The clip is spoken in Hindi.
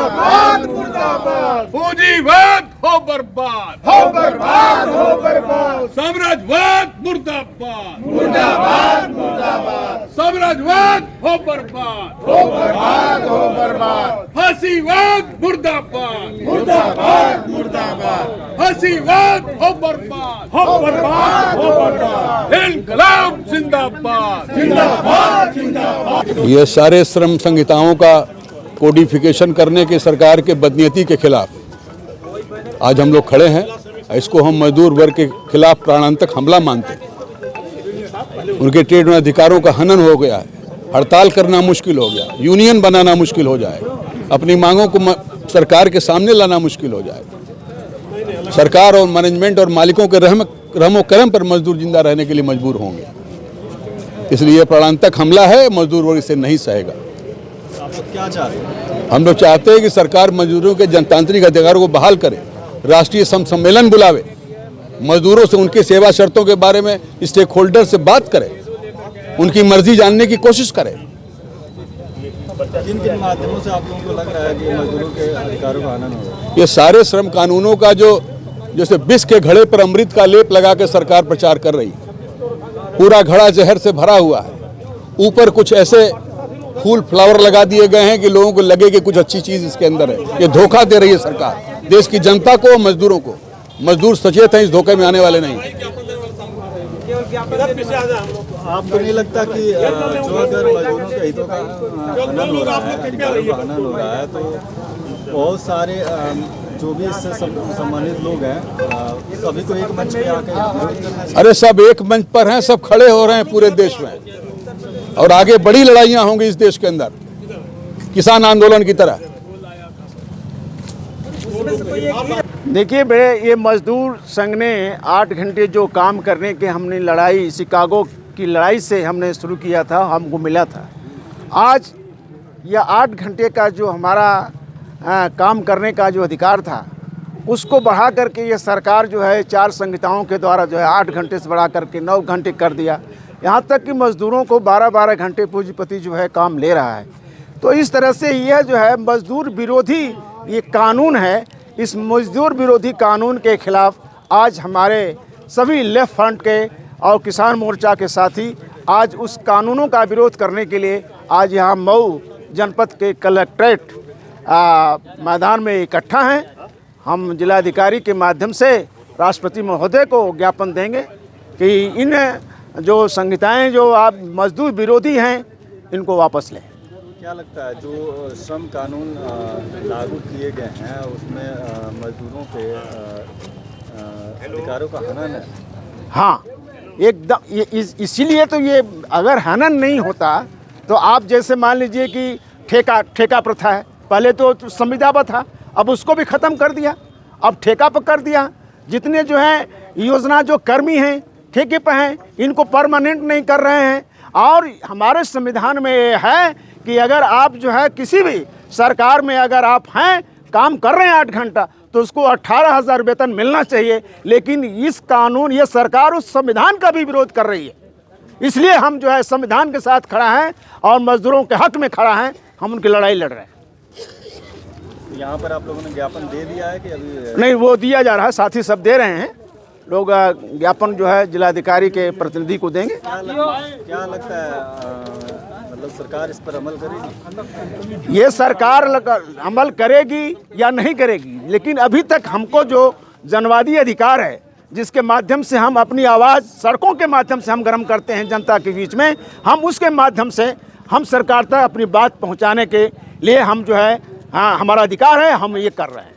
मुर्दाबाद मुर्दाबाद। पूंजीवाद हो बर्बाद, हो बर्बाद, हो बर्बाद। साम्राज्यवाद मुर्दाबाद, मुर्दाबाद मुर्दाबाद। साम्राज्यवाद हो बर्बाद, हो बर्बाद, हो बर्बाद। फांसीवाद मुर्दाबाद, मुर्दाबाद मुर्दाबाद। फांसीवाद हो बर्बाद, हो बर्बाद, हो बर्बाद। इनकलाब जिंदाबाद। जिंदाबाद जिंदाबाद। ये सारे श्रम संहिताओं का कोडिफिकेशन करने के सरकार के बदनीयती के खिलाफ आज हम लोग खड़े हैं। इसको हम मजदूर वर्ग के खिलाफ प्राणांतक हमला मानते हैं। उनके ट्रेड में अधिकारों का हनन हो गया है, हड़ताल करना मुश्किल हो गया, यूनियन बनाना मुश्किल हो जाए, अपनी मांगों को सरकार के सामने लाना मुश्किल हो जाए। सरकार और मैनेजमेंट और मालिकों के रहमो करम पर मजदूर जिंदा रहने के लिए मजबूर होंगे। इसलिए प्राणांतक हमला है, मजदूर वर्ग इसे नहीं सहेगा। आप लोग क्या चाहते हैं? हम लोग चाहते हैं कि सरकार मजदूरों के जनतांत्रिक अधिकारों को बहाल करे, राष्ट्रीय सम्मेलन बुलावे, मजदूरों से उनकी सेवा शर्तों के बारे में स्टेक होल्डर से बात करे, उनकी मर्जी जानने की कोशिश करे। किन किन माध्यमों से आप लोगों को लग रहा है कि मजदूरों के अधिकारों का हनन होगा? ये सारे श्रम कानूनों का जो जैसे विष के घड़े पर अमृत का लेप लगा के सरकार प्रचार कर रही है, पूरा घड़ा जहर से भरा हुआ है। ऊपर कुछ ऐसे फूल फ्लावर लगा दिए गए हैं कि लोगों को लगे कि कुछ अच्छी चीज इसके अंदर है। ये धोखा दे रही है सरकार देश की जनता को, मजदूरों को। मजदूर सचेत हैं, इस धोखे में आने वाले नहीं। आपको नहीं लगता कि जो अगर मजदूरों के हितों का हनन हो रहा है, अधिकारों का हनन हो रहा है, तो बहुत सारे जो भी इससे संबंधित लोग हैं सभी को एक मंच पे आकर विरोध करना चाहिए? अरे सब एक मंच पर हैं, सब खड़े हो रहे हैं पूरे देश में, और आगे बड़ी लड़ाइयां होंगी इस देश के अंदर, किसान आंदोलन की तरह। देखिए ये मजदूर संघ ने 8 घंटे जो काम करने के हमने लड़ाई शिकागो की लड़ाई से हमने शुरू किया था, हमको मिला था। आज यह 8 घंटे का जो हमारा काम करने का जो अधिकार था, उसको बढ़ा करके ये सरकार जो है 4 संहिताओं के द्वारा जो है 8 घंटे से बढ़ा करके 9 घंटे कर दिया। यहाँ तक कि मज़दूरों को 12-12 घंटे पूंजीपति जो है काम ले रहा है। तो इस तरह से यह जो है मज़दूर विरोधी ये कानून है। इस मज़दूर विरोधी कानून के खिलाफ आज हमारे सभी लेफ्ट फ्रंट के और किसान मोर्चा के साथी आज उस कानूनों का विरोध करने के लिए आज यहाँ मऊ जनपद के कलेक्ट्रेट मैदान में इकट्ठा हैं। हम जिलाधिकारी के माध्यम से राष्ट्रपति महोदय को ज्ञापन देंगे कि इन जो संहिताएं जो आप मजदूर विरोधी हैं, इनको वापस लें। क्या लगता है जो श्रम कानून लागू किए गए हैं उसमें मजदूरों के अधिकारों का हनन है? हाँ, एकदम। इसीलिए तो ये अगर हनन नहीं होता तो आप जैसे मान लीजिए कि ठेका प्रथा है, पहले तो संविदा था, अब उसको भी ख़त्म कर दिया, अब ठेका पर कर दिया। जितने जो हैं योजना जो कर्मी हैं ठेके पर हैं, इनको परमानेंट नहीं कर रहे हैं। और हमारे संविधान में ये है कि अगर आप जो है किसी भी सरकार में अगर आप हैं, काम कर रहे हैं 8 घंटा, तो उसको 18,000 वेतन मिलना चाहिए। लेकिन इस कानून ये सरकार उस संविधान का भी विरोध कर रही है। इसलिए हम जो है संविधान के साथ खड़ा हैं और मजदूरों के हक में खड़ा हैं, हम उनकी लड़ाई लड़ रहे हैं। यहाँ पर आप लोगों ने ज्ञापन दे दिया है कि अभी नहीं? वो दिया जा रहा है, साथी सब दे रहे हैं। लोग ज्ञापन जो है जिलाधिकारी के प्रतिनिधि को देंगे। क्या लगता है मतलब सरकार इस पर अमल करेगी? ये सरकार अमल करेगी या नहीं करेगी, लेकिन अभी तक हमको जो जनवादी अधिकार है, जिसके माध्यम से हम अपनी आवाज़ सड़कों के माध्यम से हम गर्म करते हैं जनता के बीच में, हम उसके माध्यम से हम सरकार तक अपनी बात पहुंचाने के लिए हम जो है, हाँ, हमारा अधिकार है, हम ये कर रहे हैं।